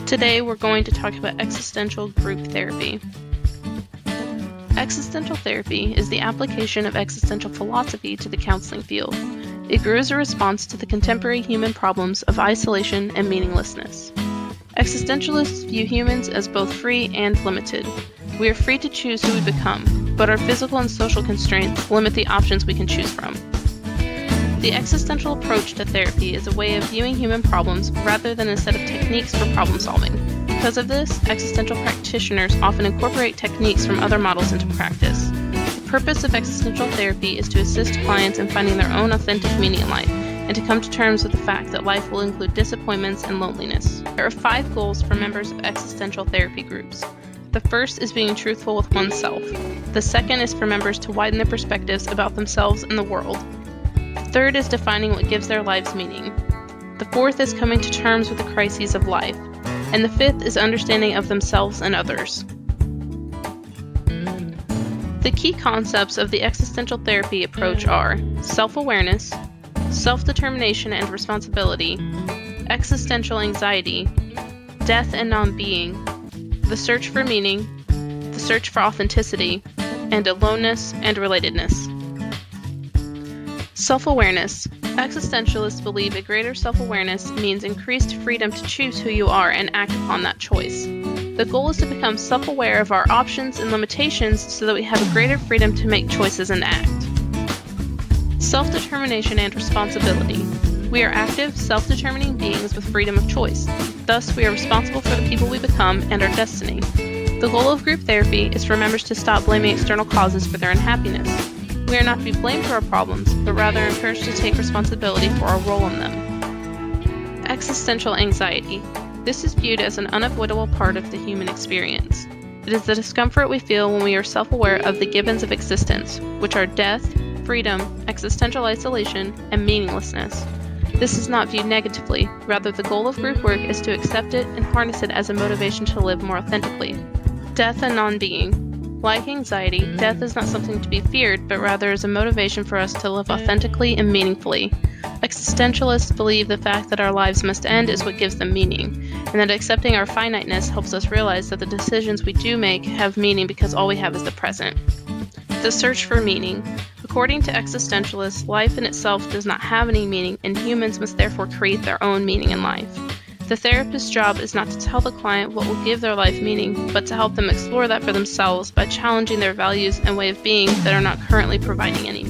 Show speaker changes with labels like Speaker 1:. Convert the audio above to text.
Speaker 1: Today we're going to talk about existential group therapy. Existential therapy is the application of existential philosophy to the counseling field. It grew as a response to the contemporary human problems of isolation and meaninglessness. Existentialists view humans as both free and limited. We are free to choose who we become, but our physical and social constraints limit the options we can choose from. The existential approach to therapy is a way of viewing human problems rather than a set of techniques for problem solving. Because of this, existential practitioners often incorporate techniques from other models into practice. The purpose of existential therapy is to assist clients in finding their own authentic meaning in life, and to come to terms with the fact that life will include disappointments and loneliness. There are 5 goals for members of existential therapy groups. The first is being truthful with oneself. The second is for members to widen their perspectives about themselves and the world. The third is defining what gives their lives meaning. The fourth is coming to terms with the crises of life. And the fifth is understanding of themselves and others. The key concepts of the existential therapy approach are self-awareness, self-determination and responsibility, existential anxiety, death and non-being, the search for meaning, the search for authenticity, and aloneness and relatedness. Self-awareness. Existentialists believe a greater self-awareness means increased freedom to choose who you are and act upon that choice. The goal is to become self-aware of our options and limitations so that we have a greater freedom to make choices and act. Self-determination and responsibility. We are active, self-determining beings with freedom of choice. Thus, we are responsible for the people we become and our destiny. The goal of group therapy is for members to stop blaming external causes for their unhappiness. We are not to be blamed for our problems, but rather encouraged to take responsibility for our role in them. Existential anxiety. This is viewed as an unavoidable part of the human experience. It is the discomfort we feel when we are self-aware of the givens of existence, which are death, freedom, existential isolation, and meaninglessness. This is not viewed negatively. Rather, the goal of group work is to accept it and harness it as a motivation to live more authentically. Death and non-being. Like anxiety, death is not something to be feared, but rather is a motivation for us to live authentically and meaningfully. Existentialists believe the fact that our lives must end is what gives them meaning, and that accepting our finiteness helps us realize that the decisions we do make have meaning because all we have is the present. The search for meaning. According to existentialists, life in itself does not have any meaning, and humans must therefore create their own meaning in life. The therapist's job is not to tell the client what will give their life meaning, but to help them explore that for themselves by challenging their values and way of being that are not currently providing any